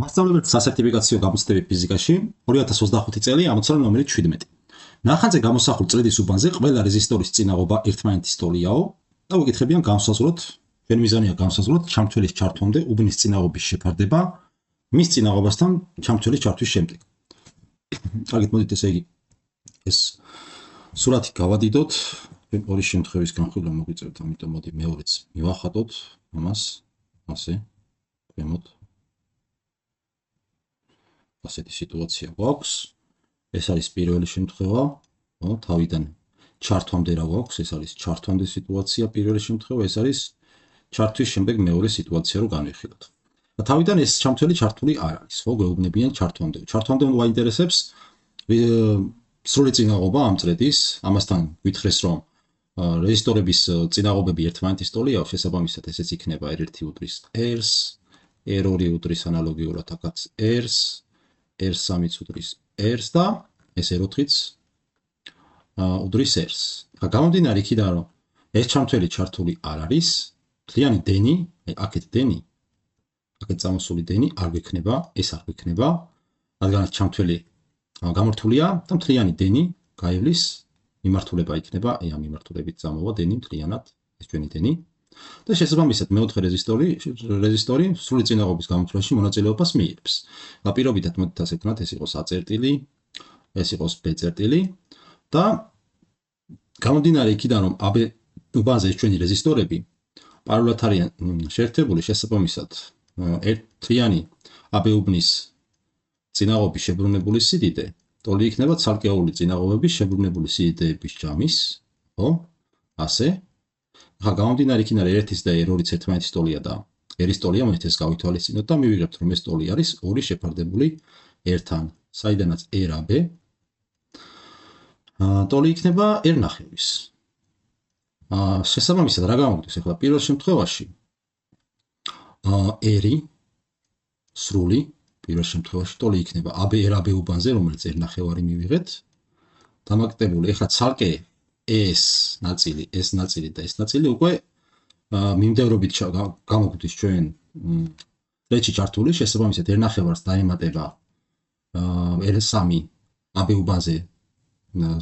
მასწავლებელთა სასერტიფიკაციო გამოცდები ფიზიკაში 2025 წელი ამოცანა ნომერი 17. ნახანზე გამოსახულ წრედის უბანზე ყველა რეზისტორის წინაღობა ერთმანეთის ტოლიაო და უკითხებიან განსაზღვროთ, ჩვენ მიზანია განსაზღვროთ ჩამთვლის ჩართვამდე უბნის წინაღობის შეფარდება მის წინაღობასთან ჩამთვლის ჩართვის შემდეგ. კარგით, მოდით ესე იგი ეს სურათი გავადიდოთ, ორი შემთხვევის განხილვა მოგვიწევთ, ამიტომ მოდი მეორეც მივახატოთ ამას, ასე, ქვემოთ. ასეთი სიტუაცია გვაქვს. ეს არის პირველი შემთხვევა, თავიდან ჩართვამდე რა გვაქვს, ეს არის ჩართვამდე სიტუაცია, პირველი შემთხვევა, ეს არის ჩართვის შემდეგ მეორე სიტუაცია, რო განვიხილოთ. და თავიდან ეს ჩამთველი ჩართული არ არის, ხო, გვეუბნებიან ჩართვამდე. ჩართვამდე ვაინტერესებს სრული წინაღობა ამ წრედის, ამასთან გვითხრეს, რომ რეზისტორების წინაღობები ერთმანეთის ტოლია, შესაბამისად ესეც იქნება R1 უდრის R-ს, R2 უდრის ანალოგიურად აქაც R-ს, R3-ც უდრის R-ს და ეს R4-ც უდრის R-ს. ახლა გამომდინარე იქიდან, რომ ეს ჩამთველი ჩართული არ არის, მთლიანი დენი, აქეთ დენი, აქეთ წამოსული დენი არ გვექნება, ეს არ გვექნება, რადგანაც ჩამთველი გამორთულია და მთლიანი დენი გაივლის მიმართულება იქნება, ამ მიმართულებით წამოვა დენი მთლიანად, ეს ჩვენი დენი. და შესაბამისად მეოთხე რეზისტორი სრული წინაღობის გამოთვლაში მონაწილეობას მიიღებს. პირობითად მოდით ასე ვთქვათ, ეს იყოს A წერტილი, ეს იყოს B წერტილი და გამომდინარე იქიდან, რომ AB უბანზე ეს ჩვენი რეზისტორები პარალელურად არიან შეერთებული, შესაბამისად ერთიანი AB უბნის წინაღობის შებრუნებული სიდიდე ტოლი იქნება ცალკეული წინაღობების შებრუნებული სიდიდეების ჯამის, ხო? ასე. ახლა გამომდინარე იქიდან, რომ R1-ის და R2-ის ერთმანეთის ტოლია და R-ის ტოლია, მოდი ეს გავითვალისწინოთ და მივიღებთ, რომ ეს ტოლი არის ორი შეფარდებული R-თან, საიდანაც R-AB ტოლი იქნება R9-ის. შესაბამისად, რა გამოგვდის ახლა პირველ შემთხვევაში R-ი სრული პირველ შემთხვევაში ტოლი იქნება R-AB უბანზე, რომელიც R9 მივიღეთ, დამაკიდებული. ახლა ცალკე ეს ნაწილი და ეს ნაწილი უკვე მიმდევრობით გამოგვდის ჩვენ წრეში ჩართული, შესაბამისად R9-ს დაემატება R3 AB უბანზე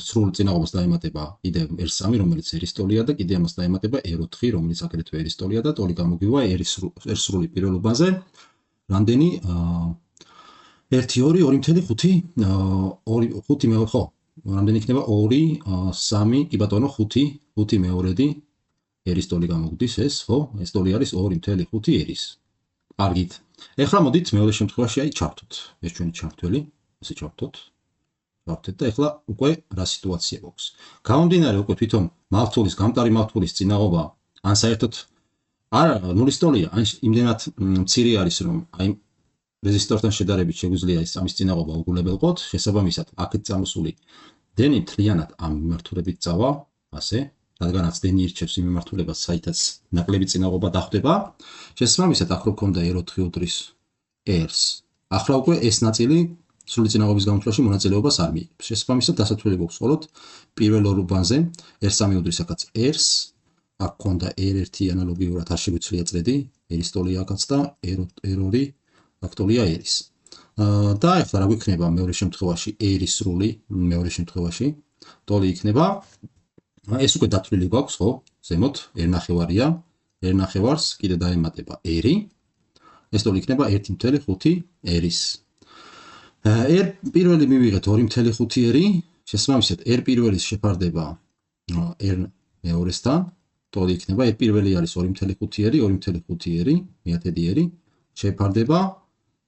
სრულ წინაღობას დაემატება კიდევ R3, რომელიც R-ის ტოლია და კიდევ ამას დაემატება R4, რომელიც აგრეთვე R-ის ტოლია და ტოლი გამოგვივა R სრული პირველ უბანზე. რამდენი 1 2 2.5 5 ხო, რამდენი იქნება 2 3 კი ბატონო 5 მეორედი R-ის ტოლი გამოგვდის ეს, ხო? ეს ტოლი არის 2.5 R-ის. კარგით. ეხლა მოდით მეორე შემთხვევაში აი ჩავთოთ. ეს ჩვენი ჩართველი, ასე ჩავთოთ. ჩავთეთ და ეხლა უკვე რა სიტუაცია გვაქვს. გამომდინარე უკვე თვითონ მავთულის, გამტარი მავთულის წინაღობა ან საერთოდ არა ნულის ტოლია, ან იმდენად მცირე არის, რომ აი რეზისტორთან შედარებით შეგვიძლია ის ამის წინაღობა უგულებელყოთ, შესაბამისად აქეთ წამოსული დენი მთლიანად ამ მიმართულებით წავა, ასე, რადგანაც დენი ირჩევს იმ მიმართულებას, საითაც ნაკლები წინაღობა დახვდება, შესაბამისად აქ რო გქონდა R4 უდრის R-ს, ახლა უკვე ეს ნაწილი სრული წინაღობის გამოთვლაში მონაწილეობას არ მიიღებს. შესაბამისად დასათვლელი გვაქვს მხოლოდ პირველ ორ უბანზე R3 უდრის აქაც R-ს, აქ გქონდა R1 ანალოგიურად არ შეგვიძლია წრედი, R-ის ტოლია აქაც და R2 აქ ტოლია R-ის. და ახლა რა გვიქნება მეორე შემთხვევაში R-ის სრული, მეორე შემთხვევაში ტოლი იქნება, ეს უკვე დათვლილი გვაქვს, ხო? ზემოთ R9-ია, R9-ს კიდე დაემატება R-ი. ეს ტოლი იქნება 1.5 R-ის. R პირველი მივიღეთ 2.5 R-ი, შესაბამისად R პირველის შეფარდება R მეორესთან, ტოლი იქნება R პირველი არის 2.5 R-ი, 2.5 R-ი, მეათედი R-ი შეფარდება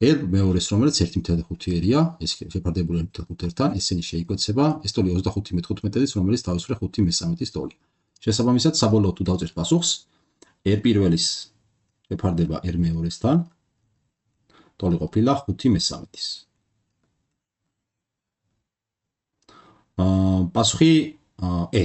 R მეორეს, რომელიც 1.5 R-ია, ეს შეფარდებული 1.5 R-თან, ესენი შეიკვეცება, ეს ტოლი 25/15-ის, რომელიც თავისუფლად 5/13-ის ტოლია. შესაბამისად, საბოლოოდ თუ დავწერთ პასუხს, R პირველის შეფარდება R მეორესთან, ტოლი ყოფილა 5/13-ის. პასუხი E.